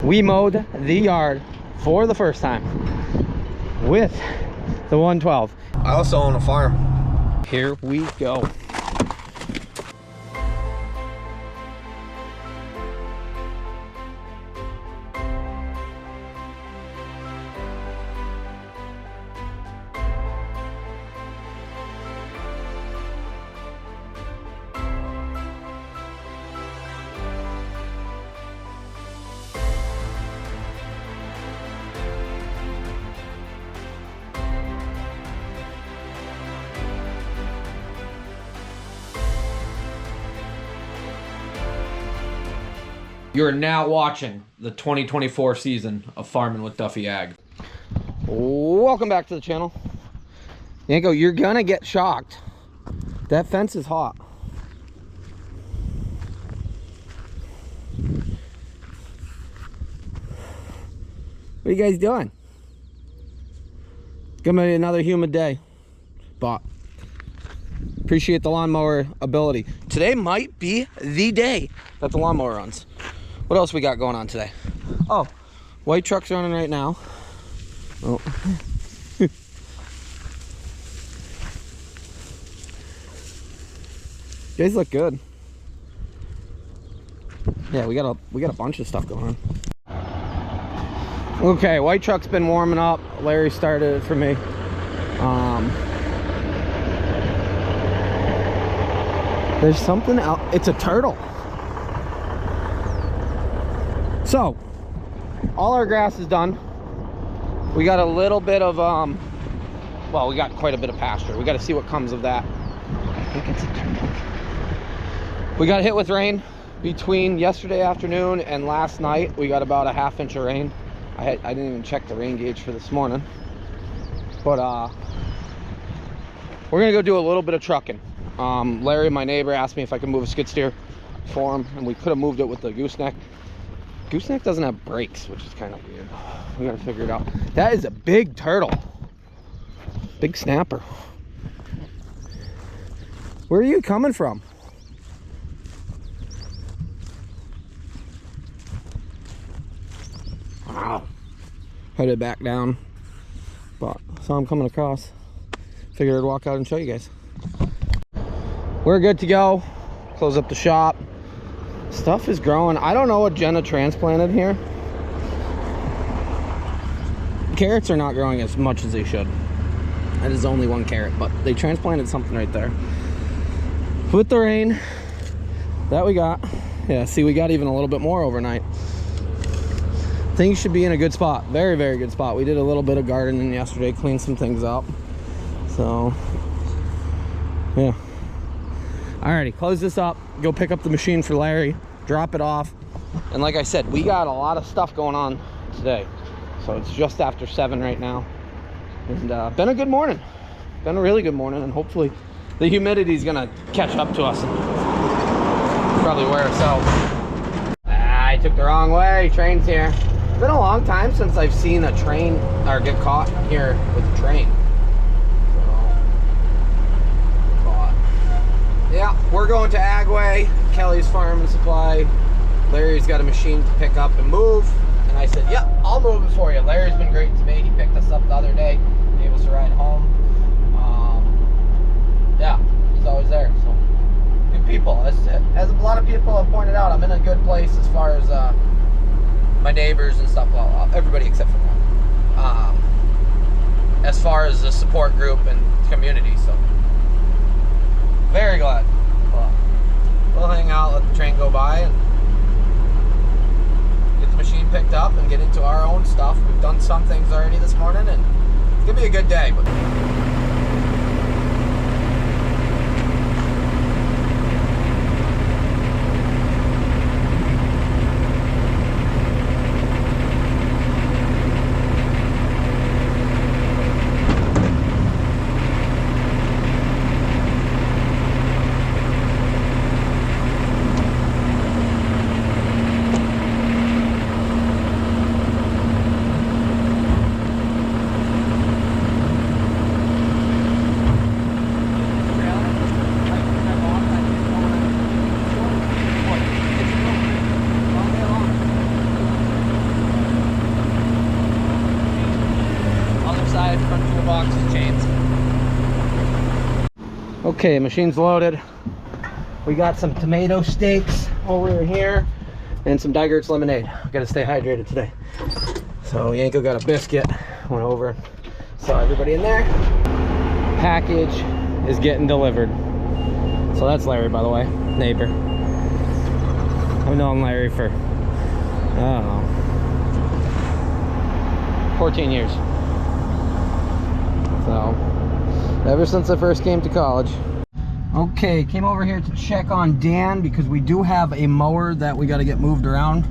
we mowed the yard for the first time with the 112. I also own a farm. Here we go. You're now watching the 2024 season of Farming with Duffy Ag. Welcome back to the channel. Yanko, you're gonna get shocked. That fence is hot. What are you guys doing? It's gonna be another humid day, but appreciate the lawnmower ability. Today might be the day that the lawnmower runs. What else we got going on today? Oh, white truck's running right now. Oh. You guys look good. Yeah, we got a bunch of stuff going on. Okay, white truck's been warming up. Larry started it for me. There's something out. It's a turtle. So, all our grass is done. We got a little bit of, well, we got quite a bit of pasture. We got to see what comes of that. I think it's a turtle. We got hit with rain between yesterday afternoon and last night. We got about a ½ inch of rain. I didn't even check the rain gauge for this morning. But, we're going to go do a little bit of trucking. Larry, my neighbor, asked me if I could move a skid steer for him, and we could have moved it with the gooseneck. Gooseneck doesn't have brakes, which is kind of weird. We gotta figure it out. That is a big turtle. Big snapper. Where are you coming from? Wow. Headed back down. But saw him coming across. Figured I'd walk out and show you guys. We're good to go. Close up the shop. Stuff is growing. I don't know what Jenna transplanted here. Carrots are not growing as much as they should. That is only one carrot, but they transplanted something right there. With the rain that we got, yeah, see, we got even a little bit more overnight. Things should be in a good spot. Very, very good spot. We did a little bit of gardening yesterday, cleaned some things up. So, yeah. Alrighty, close this up, go pick up the machine for Larry, drop it off. And like I said, we got a lot of stuff going on today. So it's just after 7 right now. And been a good morning. Been a really good morning, and hopefully the humidity is gonna catch up to us and probably wear us out. I took the wrong way, train's here. It's been a long time since I've seen a train, or get caught here with a train. Yeah, we're going to Agway, Kelly's Farm and Supply. Larry's got a machine to pick up and move. And I said, yep, I'll move it for you. Larry's been great to me. He picked us up the other day, gave us a ride home. Yeah, he's always there. So, good people. As a lot of people have pointed out, I'm in a good place as far as my neighbors and stuff. Well, everybody except for one. As far as the support group and community, so. Very glad. Well, we'll hang out, let the train go by, and get the machine picked up and get into our own stuff. We've done some things already this morning, and it's gonna be a good day. But box of chains. Okay, machine's loaded. We got some tomato steaks over here and some Dygert's lemonade. Gotta stay hydrated today. So Yanko got a biscuit, went over, saw everybody in there. Package is getting delivered. So that's Larry, by the way, neighbor. I've known Larry for, I don't know, 14 years. So, ever since I first came to college. Okay, came over here to check on Dan because we do have a mower that we got to get moved around.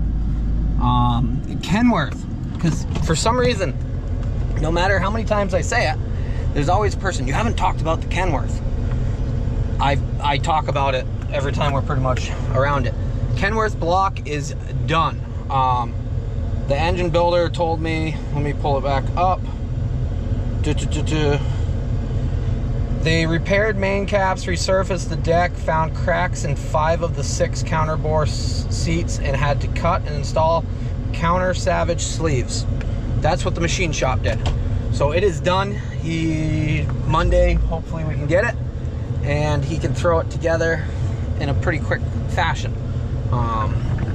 Kenworth, because for some reason, no matter how many times I say it, there's always a person, you haven't talked about the Kenworth. I talk about it every time we're pretty much around it. Kenworth block is done. The engine builder told me, let me pull it back up. They repaired main caps, resurfaced the deck, found cracks in 5 of the 6 counterbore seats, and had to cut and install counter savage sleeves. That's what the machine shop did. So it is done. Monday, hopefully we can get it, and he can throw it together in a pretty quick fashion.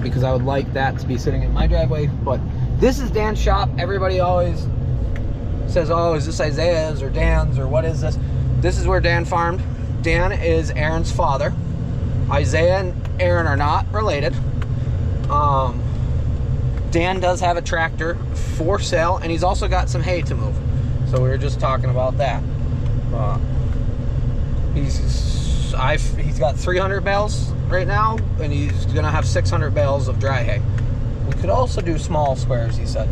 Because I would like that to be sitting in my driveway. But this is Dan's shop. Everybody always says, oh, is this Isaiah's or Dan's or what is this? This is where Dan farmed. Dan is Aaron's father. Isaiah and Aaron are not related. Dan does have a tractor for sale, and he's also got some hay to move. So we were just talking about that. He's got 300 bales right now, and he's gonna have 600 bales of dry hay. We could also do small squares, he said,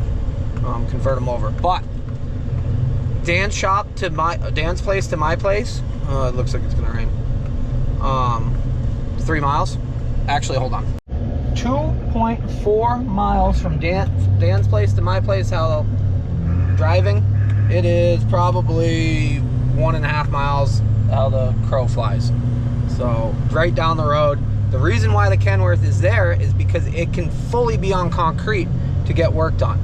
convert them over. But Dan's shop to Dan's place to my place, it looks like it's gonna rain. 3 miles. Actually, hold on. 2.4 miles from Dan's place to my place. How driving? It is probably 1.5 miles how the crow flies. So right down the road. The reason why the Kenworth is there is because it can fully be on concrete to get work done.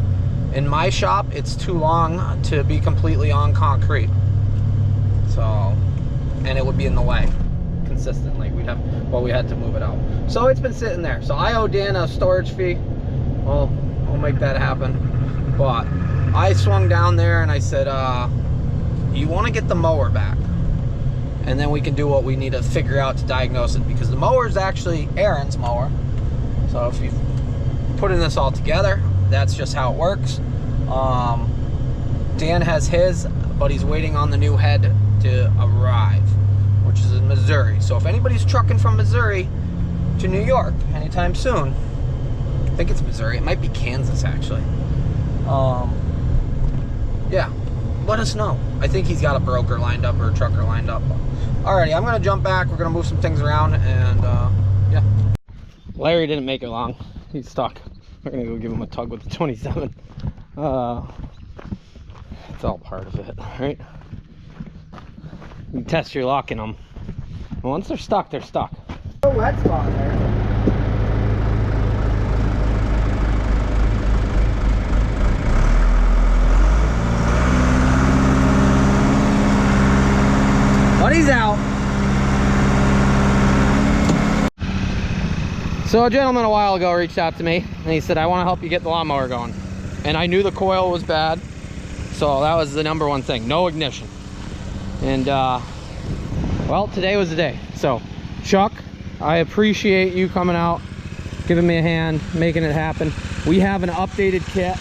In my shop, it's too long to be completely on concrete. So, and it would be in the way consistently. We had to move it out. So it's been sitting there. So I owe Dan a storage fee. Well, I'll make that happen. But I swung down there and I said, you want to get the mower back, and then we can do what we need to figure out to diagnose it, because the mower is actually Aaron's mower. So if you putting this all together, that's just how it works. Dan has his, but he's waiting on the new head to arrive, which is in Missouri. So if anybody's trucking from Missouri to New York anytime soon, I think it's Missouri, it might be Kansas actually. Yeah, let us know. I think he's got a broker lined up or a trucker lined up. Alrighty, I'm gonna jump back. We're gonna move some things around, and yeah. Larry didn't make it long. He's stuck. We're gonna go give him a tug with the 27. It's all part of it, right? You test your luck in them. And once they're stuck, they're stuck. A wet spot there. Buddy's out. So a gentleman a while ago reached out to me and he said, I want to help you get the lawnmower going. And I knew the coil was bad, so that was the #1 thing. No ignition. And well, today was the day. So Chuck, I appreciate you coming out, giving me a hand, making it happen. We have an updated kit.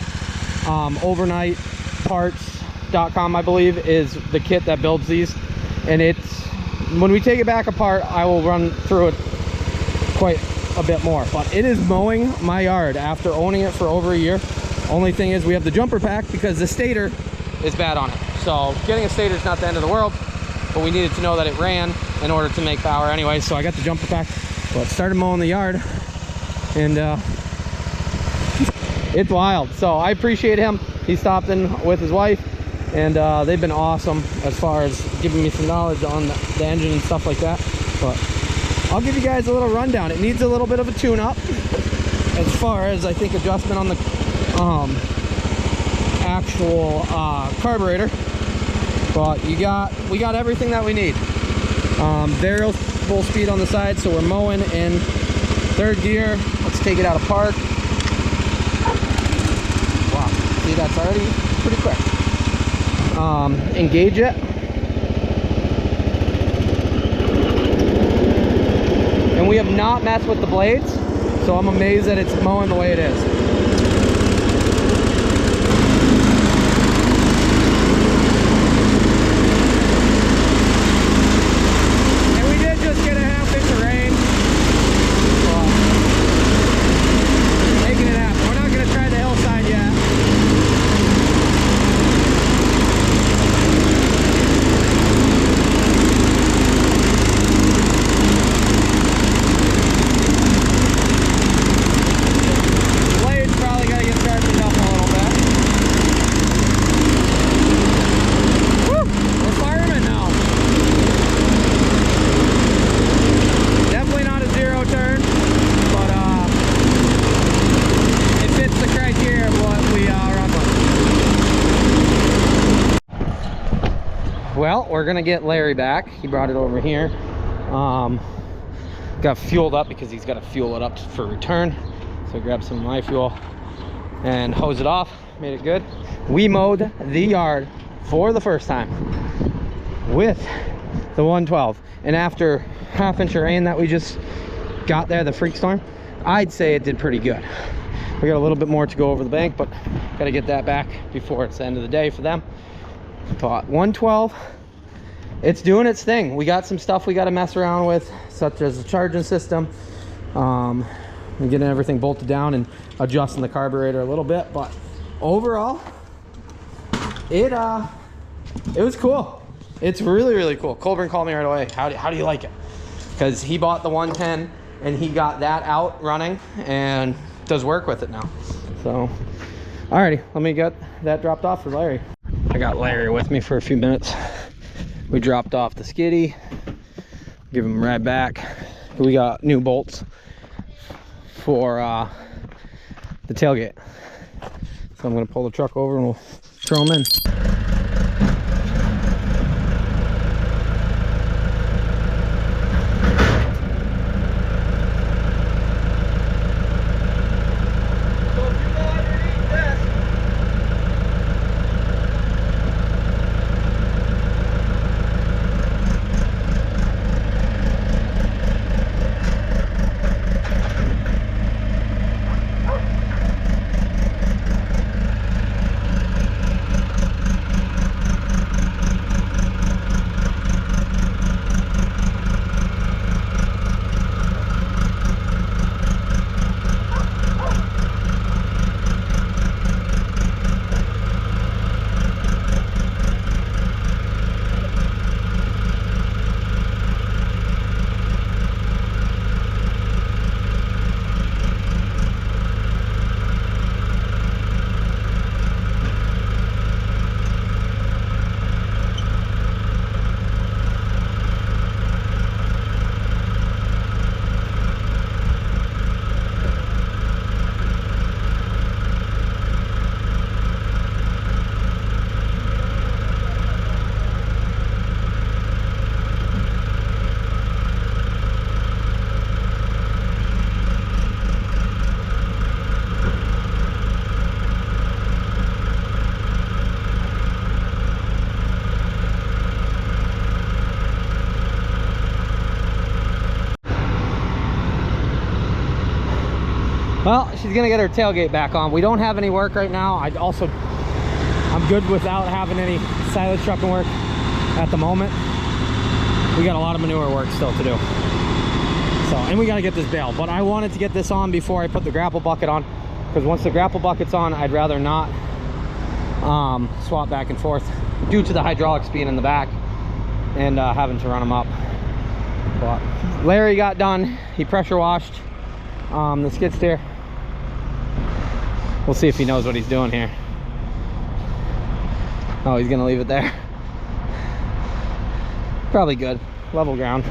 Overnightparts.com, I believe, is the kit that builds these. And it's, when we take it back apart, I will run through it quite a bit more. But it is mowing my yard after owning it for over a year. Only thing is we have the jumper pack because the stator is bad on it. So getting a stator is not the end of the world, but we needed to know that it ran in order to make power anyway. So I got the jumper pack, but started mowing the yard, and it's wild. So I appreciate him. He stopped in with his wife, and they've been awesome as far as giving me some knowledge on the engine and stuff like that. But I'll give you guys a little rundown. It needs a little bit of a tune-up as far as, I think, adjustment on the actual carburetor. But we got everything that we need. Variable speed on the side, so we're mowing in third gear. Let's take it out of park. Wow, see, that's already pretty quick. Engage it. And we have not messed with the blades, so I'm amazed that it's mowing the way it is. And we did just get a half-inch of rain. Well, making it happen. We're not going to try the hillside yet. Well, we're gonna get Larry back. He brought it over here. Got fueled up because he's got to fuel it up for return. So I grabbed some of my fuel and hose it off, made it good. We mowed the yard for the first time with the 112. And after half-inch of rain that we just got there, the freak storm, I'd say it did pretty good. We got a little bit more to go over the bank, but got to get that back before it's the end of the day for them. But 112, it's doing its thing. We got some stuff we got to mess around with, such as the charging system, and getting everything bolted down and adjusting the carburetor a little bit. But overall, it was cool. It's really cool. Colburn called me right away. How do you like it? Because he bought the 110 and he got that out running and does work with it now. So alrighty, let me get that dropped off for Larry. I got Larry with me for a few minutes. We dropped off the skiddy, give him a ride back. We got new bolts for the tailgate. So I'm gonna pull the truck over and we'll throw them in. Well, she's gonna get her tailgate back on. We don't have any work right now. I'm good without having any silage trucking work at the moment. We got a lot of manure work still to do. So, and we gotta get this bale. But I wanted to get this on before I put the grapple bucket on, because once the grapple bucket's on, I'd rather not swap back and forth due to the hydraulics being in the back and having to run them up. But Larry got done. He pressure washed the skid steer. We'll see if he knows what he's doing here. Oh, he's gonna leave it there. Probably good. Level ground.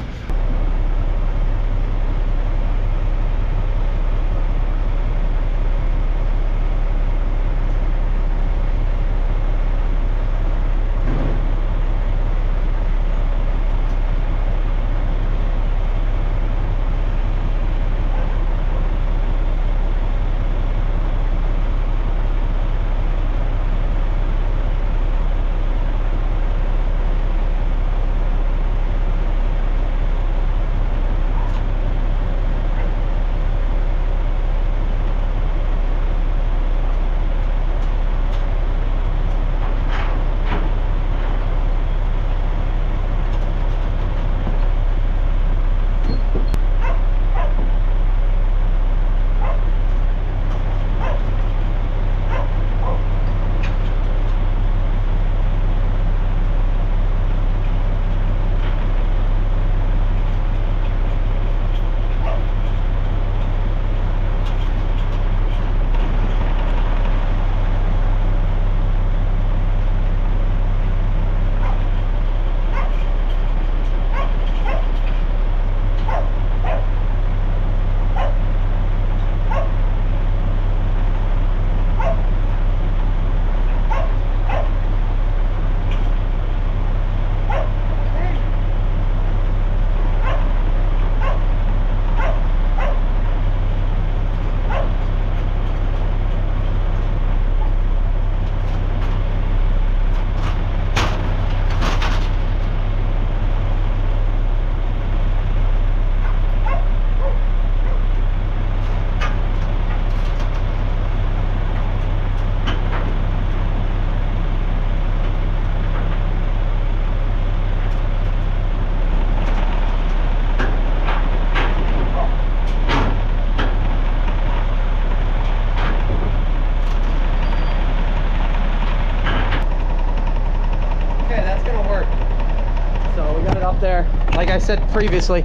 up there, like I said previously,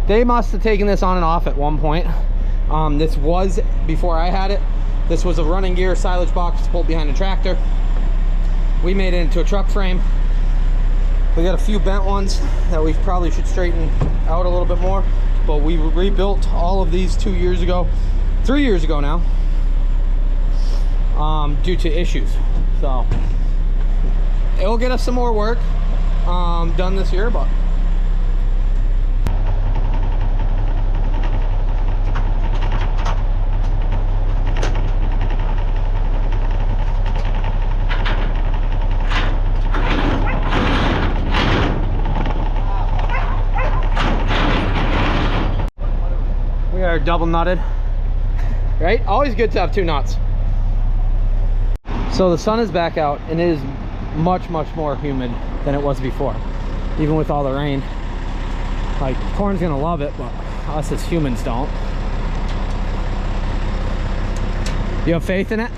they must have taken this on and off at one point. This was, before I had it, this was a running gear silage box pulled behind a tractor. We made it into a truck frame. We got a few bent ones that we probably should straighten out a little bit more, but we rebuilt all of these 2 years ago, 3 years ago now, due to issues. So it'll get us some more work done this year, but we are double nutted, right? Always good to have 2 nuts. So the sun is back out and it is much more humid than it was before, even with all the rain. Like, corn's gonna love it, but us as humans don't. You have faith in it?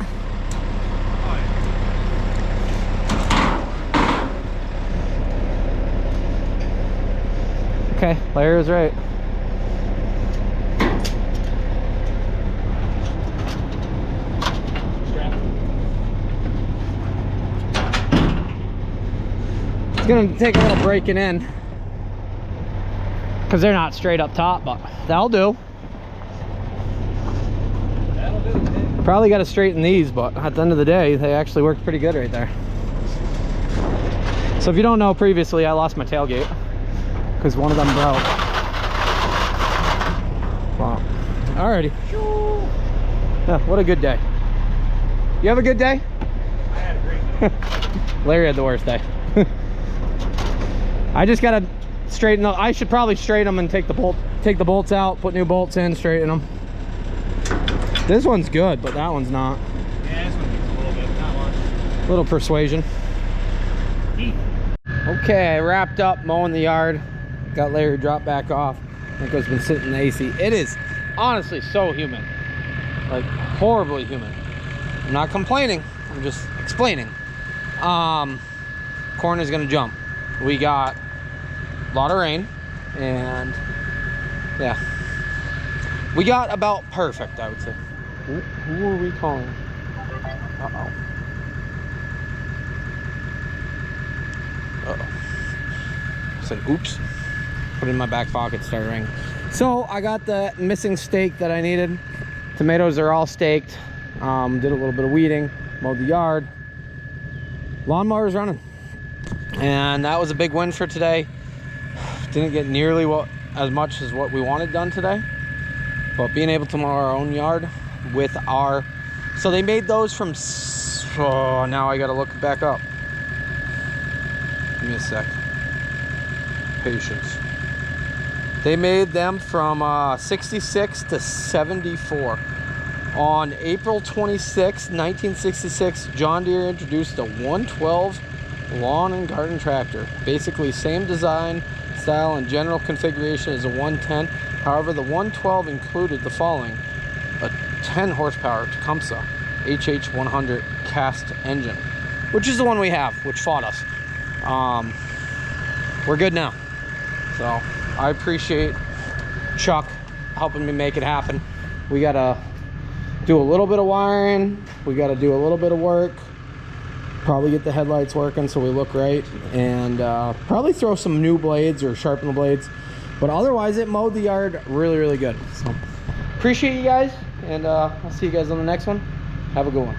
Okay, Larry was right. It's gonna take a little breaking in because they're not straight up top, but that'll do. Probably got to straighten these, but at the end of the day, they actually worked pretty good right there. So if you don't know, previously I lost my tailgate because one of them broke. Wow. Alrighty. Yeah, what a good day. You have a good day? I had a great day. Larry had the worst day. I just gotta straighten them. I should probably straighten them and take the bolts out, put new bolts in, straighten them. This one's good, but that one's not. Yeah, this one needs a little bit, not much. Little persuasion. Okay, I wrapped up mowing the yard. Got Larry dropped back off. Nico's been sitting in the AC. It is honestly so humid, like horribly humid. I'm not complaining, I'm just explaining. Corn is gonna jump. We got a lot of rain, and yeah, we got about perfect, I would say. Who are we calling? Uh-oh. Uh-oh. Said oops. Put it in my back pocket, started ringing. So I got the missing stake that I needed. Tomatoes are all staked. Did a little bit of weeding, mowed the yard. Lawnmower's running. And that was a big win for today. Didn't get nearly as much as what we wanted done today, but being able to mow our own yard with our, so they made those from, oh, now I gotta look it back up. Give me a sec. Patience. They made them from 66 to 74. On April 26, 1966, John Deere introduced a 112 lawn and garden tractor. Basically same design, style, and general configuration as a 110. However, the 112 included the following: a 10 horsepower Tecumseh HH100 cast engine, which is the one we have, which fought us. We're good now. So I appreciate Chuck helping me make it happen. We gotta do a little bit of wiring, we gotta do a little bit of work, probably get the headlights working so we look right, and probably throw some new blades or sharpen the blades, but otherwise it mowed the yard really good. So appreciate you guys, and I'll see you guys on the next one. Have a good one.